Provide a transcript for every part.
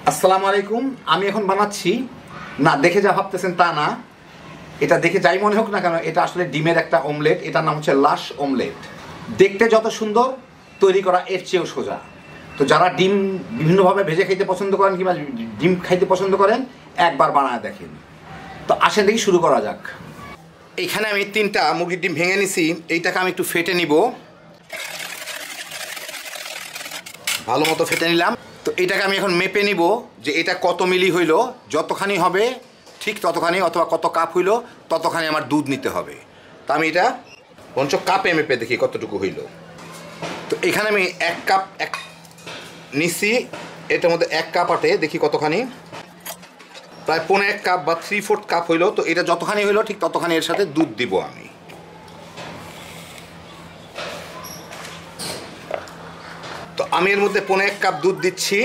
আসসালামু আলাইকুম। আমি এখন বানাচ্ছি না, দেখে যা ভাবতেছেন তা না, এটা দেখে যাই মনে হোক না কেন, এটা আসলে ডিমের একটা অমলেট। এটার নাম হচ্ছে লাশ অমলেট। দেখতে যত সুন্দর, তৈরি করা এর চেয়েও সোজা। তো যারা ডিম বিভিন্নভাবে ভেজে খাইতে পছন্দ করেন কিংবা ডিম খাইতে পছন্দ করেন, একবার বানায় দেখেন। তো আসেন দেখি শুরু করা যাক। এইখানে আমি 3টা মুরগির ডিম ভেঙে নিছি। এইটাকে আমি একটু ফেটে নিব, ভালো মতো ফেটে নিলাম। তো এটাকে আমি এখন মেপে নিব যে এটা কত মিলি হইল। যতখানি হবে ঠিক ততখানি, অথবা কত কাপ হইল ততখানি আমার দুধ নিতে হবে। তো আমি এটা বঞ্চ কাপে মেপে দেখি কতটুকু হইল। তো এখানে আমি 1 কাপ নিচ্ছি, এটার মধ্যে 1 কাপ আটে দেখি কতখানি, প্রায় 1.5 কাপ বা 3/4 কাপ হইল। তো এটা যতখানি হইল ঠিক ততখানি এর সাথে দুধ দিব আমি। তো আমি এর মধ্যে 1.5 কাপ দুধ দিচ্ছি,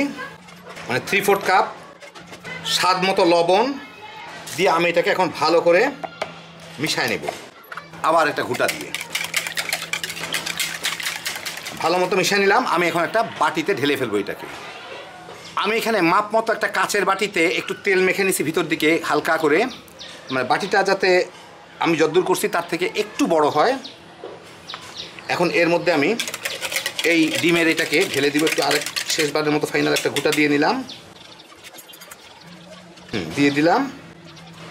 মানে 3/4 কাপ। স্বাদ মতো লবণ দিয়ে আমি এটাকে এখন ভালো করে মিশায় নেব। আবার একটা ঘুঁটা দিয়ে ভালো মতো মিশিয়ে নিলাম। আমি এখন একটা বাটিতে ঢেলে ফেলবো এটাকে। আমি এখানে মাপ মতো একটা কাচের বাটিতে একটু তেল মেখে নিছি ভিতর দিকে হালকা করে, মানে বাটিটা যাতে আমি যতদূর করছি তার থেকে একটু বড় হয়। এখন এর মধ্যে আমি এই ডিমের এটাকে ঢেলে দিব। একটু আরেক শেষবারের মতো ফাইনাল একটা ঘুঁটা দিয়ে নিলাম, দিয়ে দিলাম।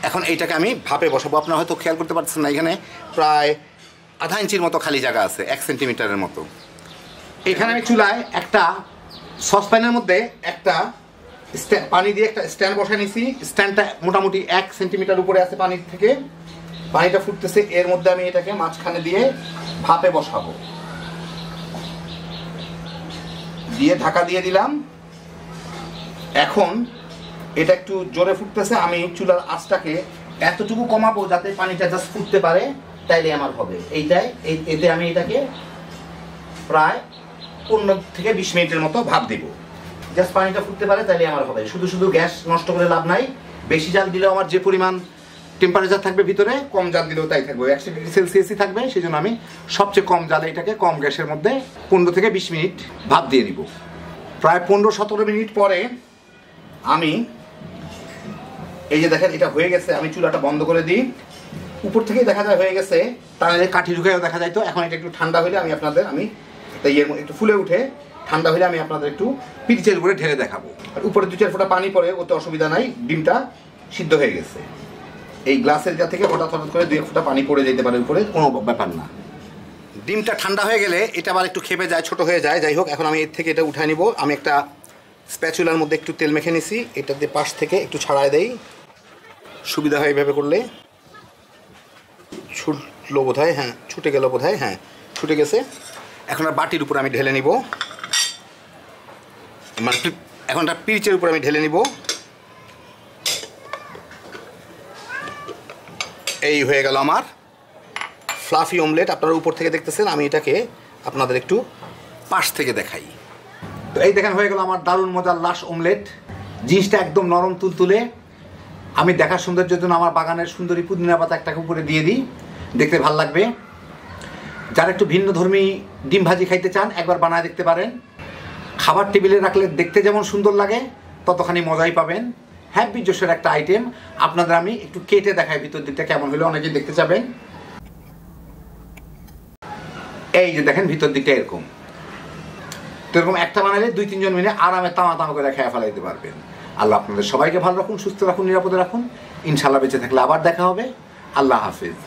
এখন এইটাকে আমি ভাপে বসাবো। আপনারা হয়তো খেয়াল করতে পারছেন না, এখানে প্রায় আধা ইঞ্চির মতো খালি জায়গা আছে, 1 সেন্টিমিটারের মতো। এখানে আমি চুলায় একটা সসপ্যানের মধ্যে একটা পানি দিয়ে একটা স্ট্যান্ড বসায় নিছি। স্ট্যান্ডটা মোটামুটি 1 সেন্টিমিটার উপরে আছে পানির থেকে। পানিটা ফুটতেছে, এর মধ্যে আমি এটাকে মাঝখানে দিয়ে ভাপে বসাবো। দিয়ে ঢাকা দিয়ে দিলাম। এখন এটা একটু জোরে ফুটতেছে। আমি চুলার আঁচটাকে এতটুকু কমাবো যাতে পানিটা জাস্ট ফুটতে পারে, তাইলে আমার হবে। এতে আমি এটাকে প্রায় 15 থেকে 20 মিনিটের মতো ভাপ দিব। জাস্ট পানিটা ফুটতে পারে তাইলে আমার হবে। শুধু শুধু গ্যাস নষ্ট করে লাভ নাই। বেশি জাল দিলেও আমার যে পরিমাণ টেম্পারেচার থাকবে ভিতরে, কম জাল দিলেও তাই থাকবে, 100 ডিগ্রি সেলসিয়াসই থাকবে। সেই জন্য আমি সবচেয়ে কম জালে এটাকে কম গ্যাসের মধ্যে 15 থেকে 20 মিনিট ভাপ দিয়ে দিব। প্রায় 15-17 মিনিট পরে আমি এই যে দেখেন এটা হয়ে গেছে। আমি চুলাটা বন্ধ করে দিই। উপর থেকেই দেখা যায় হয়ে গেছে, তাহলে কাঠি ঢুকেও দেখা যায়। তো এখন এটা একটু ঠান্ডা হলে আমি একটু ফুলে উঠে ঠান্ডা হলে আমি আপনাদের একটু পিরিচের উপরে ঢেলে দেখাবো। আর উপরে 2-4 ফোঁটা পানি পরে, ওতে অসুবিধা নাই, ডিমটা সিদ্ধ হয়ে গেছে। এই গ্লাসের যা থেকে হঠাৎ করে 2-1 ফোঁটা পানি পড়ে যেতে পারে উপরে, কোনো ব্যাপার না। ডিমটা ঠান্ডা হয়ে গেলে এটা আবার একটু খেপে যায়, ছোট হয়ে যায়। যাই হোক, এখন আমি এর থেকে এটা উঠায় নিব। আমি একটা স্প্যাচুলার মধ্যে একটু তেল মেখে নিছি, এটা দিয়ে পাশ থেকে একটু ছাড়ায় দেই, সুবিধা হয় এইভাবে করলে। ছুটলো বোধ হয়, হ্যাঁ ছুটে গেল বোধ হয়, হ্যাঁ ছুটে গেছে। এখন আর বাটির উপর আমি ঢেলে নিব, মানে এখন একটা পিরিচের উপর আমি ঢেলে নিব। এই হয়ে গেল আমার ফ্লাফি অমলেট। আপনারা উপর থেকে দেখতেছেন, আমি এটাকে আপনাদের একটু পাশ থেকে দেখাই। তো এই দেখেন হয়ে গেল আমার দারুণ মজার লাশ অমলেট। জিনিসটা একদম নরম তুলতুলে। আমি দেখার সৌন্দর্যের জন্য আমার বাগানের সুন্দরী পুদিনা পাতা একটাকে উপরে দিয়ে দিই, দেখতে ভাল লাগবে। যারা একটু ভিন্ন ধর্মী ডিম ভাজি খাইতে চান, একবার বানায় দেখতে পারেন। খাবার টেবিলে রাখলে দেখতে যেমন সুন্দর লাগে, ততখানি মজাই পাবেন। হ্যাপি জোশের একটা আইটেম। আপনাদের আমি একটু কেটে দেখাই ভিতর দিকটা কেমন হলো, অনেকেই দেখতে চাবেন। এই যে দেখেন ভিতর দিকটা এরকম। তো এরকম একটা বানালে 2-3 জন মিলে আরামে তামা করে খেয়ে ফেলাইতে পারবেন। আল্লাহ আপনাদের সবাইকে ভালো রাখুন, সুস্থ রাখুন, নিরাপদে রাখুন। ইনশাল্লাহ বেঁচে থাকলে আবার দেখা হবে। আল্লাহ হাফিজ।